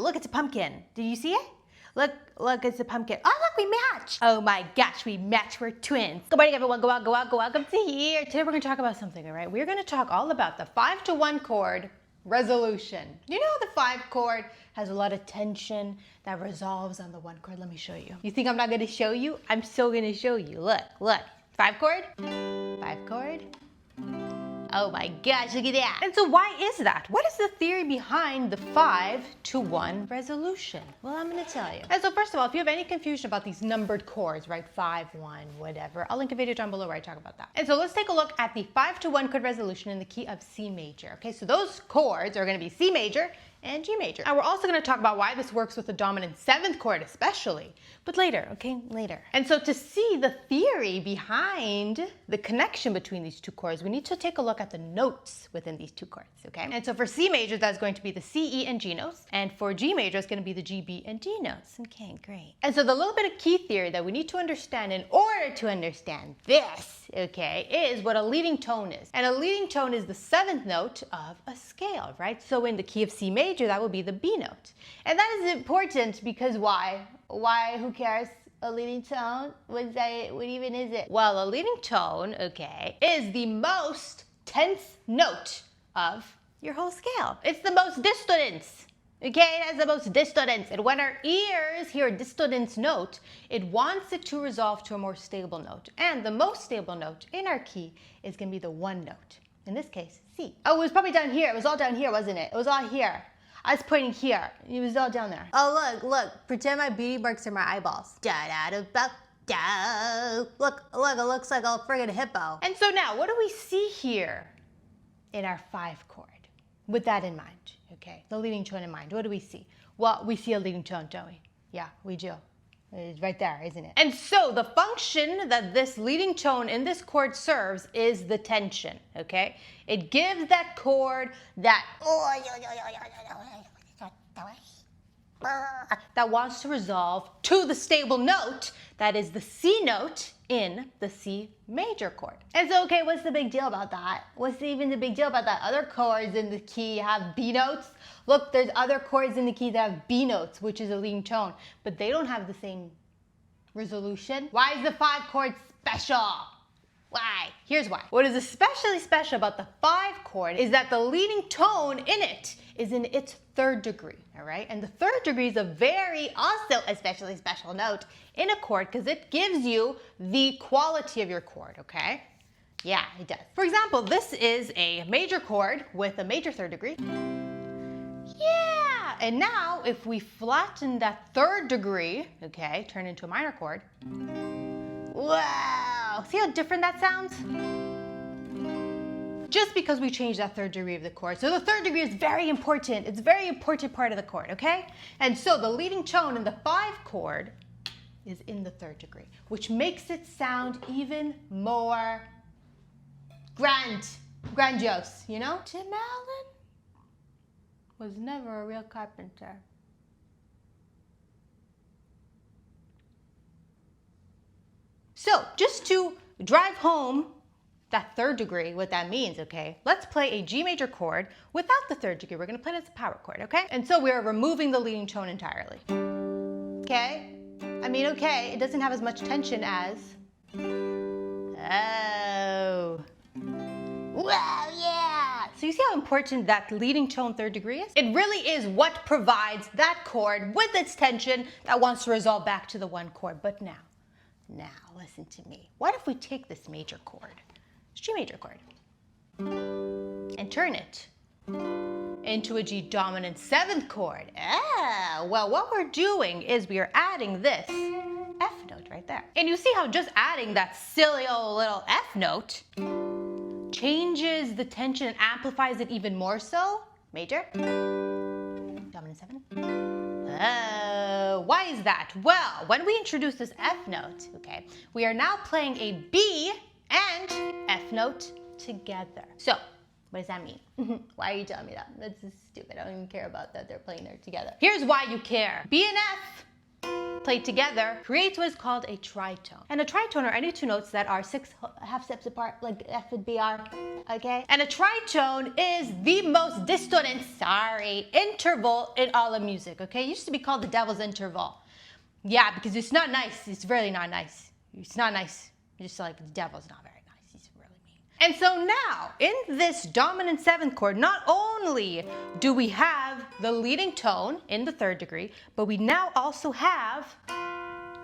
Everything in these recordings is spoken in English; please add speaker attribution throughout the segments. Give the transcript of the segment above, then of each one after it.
Speaker 1: look, it's a pumpkin. Did you see it? Look, it's a pumpkin. Oh, look, we match. Oh my gosh, we match. We're twins. Good morning, everyone. Go out, go out, go out. Welcome to here. Today we're going to talk about something, all right? We're going to talk all about the 5-to-1 chord resolution. You know the 5 chord has a lot of tension that resolves on the 1 chord. Let me show you. You think I'm not going to show you? I'm still going to show you. Look. 5 chord. 5 chord. Oh my gosh, look at that. And so why is that? What is the theory behind the 5-to-1 resolution? Well, I'm gonna tell you. And so first of all, if you have any confusion about these numbered chords, right, 5, 1, whatever, I'll link a video down below where I talk about that. And so let's take a look at the 5-to-1 chord resolution in the key of C major. Okay, so those chords are gonna be C major and G major. And we're also going to talk about why this works with the dominant 7th chord especially, but later, okay, later. And so to see the theory behind the connection between these 2 chords, we need to take a look at the notes within these 2 chords, okay? And so for C major, that's going to be the C, E, and G notes, and for G major, it's going to be the G, B, and D notes. Okay, great. And so the little bit of key theory that we need to understand in order to understand this, okay, is what a leading tone is. And a leading tone is the 7th note of a scale, right? So in the key of C major, that would be the B note. And that is important because why? Why? Who cares? A leading tone? What even is it? Well, a leading tone, okay, is the most tense note of your whole scale. It's the most dissonance. Okay, it has the most dissonance. And when our ears hear a dissonance note, it wants it to resolve to a more stable note. And the most stable note in our key is going to be the 1 note. In this case, C. Oh, it was probably down here. It was all down here, wasn't it? It was all here. I was pointing here. It was all down there. Oh, look. Pretend my beauty marks are my eyeballs. Look, it looks like a friggin' hippo. And so now, what do we see here in our 5 chord? With that in mind, okay? The leading tone in mind. What do we see? Well, we see a leading tone, don't we? Yeah, we do. It's right there, isn't it? And so the function that this leading tone in this chord serves is the tension, okay? It gives that chord that wants to resolve to the stable note that is the C note in the C major chord. And so, okay, what's the big deal about that? What's even the big deal about that? Other chords in the key have B notes. Look, there's other chords in the key that have B notes, which is a leading tone, but they don't have the same resolution. Why is the 5 chord special? Why? Here's why. What is especially special about the 5 chord is that the leading tone in it is in its 3rd degree, all right? And the 3rd degree is a very also especially special note in a chord because it gives you the quality of your chord, okay? Yeah, it does. For example, this is a major chord with a major 3rd degree. Yeah, and now if we flatten that 3rd degree, okay, turn into a minor chord. Wow, see how different that sounds? Just because we changed that 3rd degree of the chord. So the 3rd degree is very important. It's a very important part of the chord, okay? And so the leading tone in the 5 chord is in the 3rd degree, which makes it sound even more grandiose, you know? Tim Allen was never a real carpenter. So just to drive home that 3rd degree, what that means, okay, let's play a G major chord without the 3rd degree. We're going to play it as a power chord, okay? And so we're removing the leading tone entirely. Okay? I mean, okay, it doesn't have as much tension as... Oh. Wow, yeah! So you see how important that leading tone 3rd degree is? It really is what provides that chord with its tension that wants to resolve back to the 1 chord. But now, listen to me. What if we take this major chord, this G major chord, and turn it into a G dominant 7th chord? Well, what we're doing is we are adding this F note right there. And you see how just adding that silly old little F note changes the tension and amplifies it even more so? Major, dominant 7. Why is that? Well, when we introduce this F note, okay, we are now playing a B and F note together. So, what does that mean? Why are you telling me that? That's just stupid. I don't even care about that they're playing there together. Here's why you care. B and F played together creates what is called a tritone. And a tritone are any two notes that are 6 half steps apart, like F and B are, okay? And a tritone is the most dissonant, interval in all of music, okay? It used to be called the devil's interval. Yeah, because it's not nice. It's really not nice. It's not nice. Just like the devil's not very nice. He's really mean. And so now, in this dominant 7th chord, not only do we have the leading tone in the 3rd degree, but we now also have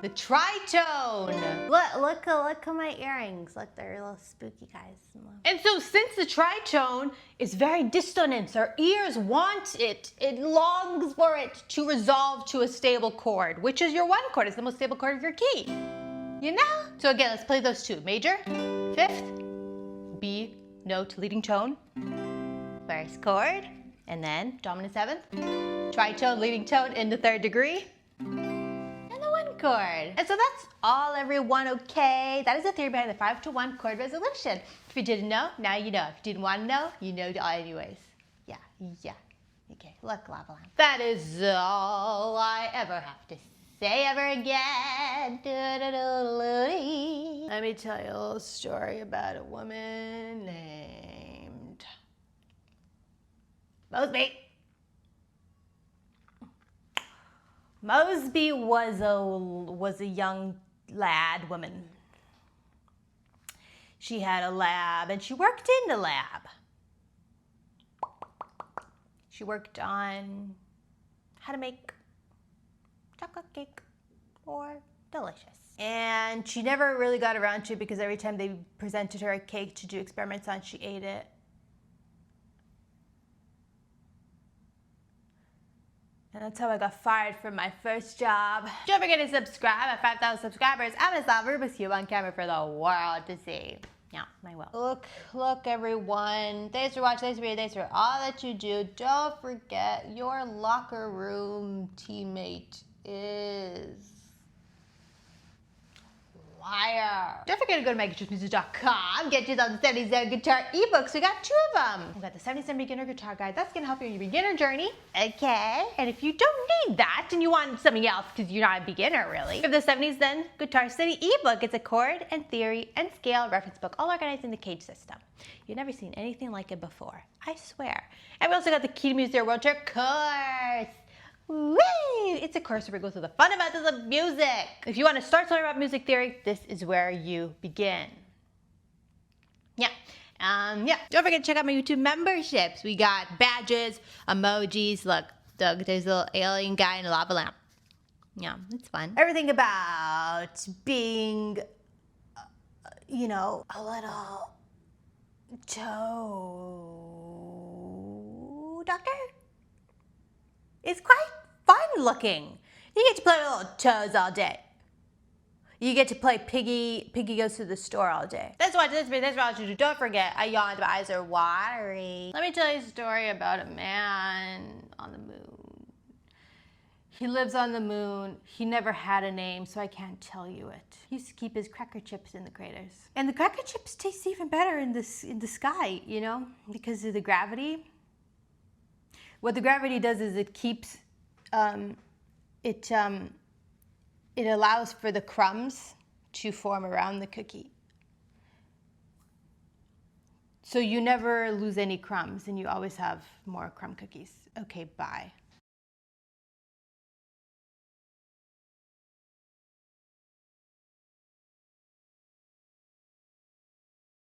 Speaker 1: the tritone. Look at my earrings. Look, they're a little spooky, guys. And so since the tritone is very dissonant, our ears want it. It longs for it to resolve to a stable chord, which is your 1 chord. It's the most stable chord of your key. You know? So again, let's play those 2. Major, 5th, B note, leading tone, 1st chord, and then dominant 7th, tritone, leading tone in the 3rd degree, chord. And so that's all, everyone, okay? That is the theory behind the 5-to-1 chord resolution. If you didn't know, now you know. If you didn't want to know, you know anyways. Yeah. Okay, look, lava lamp. That is all I ever have to say ever again. Let me tell you a little story about a woman named Mosby. Mosby was a young woman. She had a lab and she worked in the lab. She worked on how to make chocolate cake more delicious. And she never really got around to it because every time they presented her a cake to do experiments on, she ate it. And that's how I got fired from my first job. Don't forget to subscribe. At 5,000 subscribers, I'm gonna solve Rubik's Cube on camera for the world to see. Yeah, I will. Look, everyone. Thanks for watching. Thanks for being. Thanks for all that you do. Don't forget, your locker room teammate is liar. Don't forget to go to meganchurchmusic.com. Get 2077 guitar ebooks. We got 2 of them. We got the 77 beginner guitar guide. That's gonna help you in your beginner journey. Okay. And if you don't need that and you want something else because you're not a beginner really, we have the 70s Then Guitar Study ebook. It's a chord and theory and scale reference book, all organized in the cage system. You've never seen anything like it before, I swear. And we also got the Key to Music World Tour course. Woo! It's a course where we go through the fundamentals of music. If you want to start learning about music theory, this is where you begin. Yeah. Don't forget to check out my YouTube memberships. We got badges, emojis. Look, there's a little alien guy in a lava lamp. Yeah, it's fun. Everything about being, a little toe doctor. It's quite fun looking. You get to play with little toes all day. You get to play Piggy Goes to the Store all day. Thanks for watching this video. Thanks for watching. Don't forget, I yawned, my eyes are watery. Let me tell you a story about a man on the moon. He lives on the moon. He never had a name, so I can't tell you it. He used to keep his cracker chips in the craters. And the cracker chips taste even better in the sky, because of the gravity. What the gravity does is it keeps, it allows for the crumbs to form around the cookie. So you never lose any crumbs and you always have more crumb cookies. Okay, bye.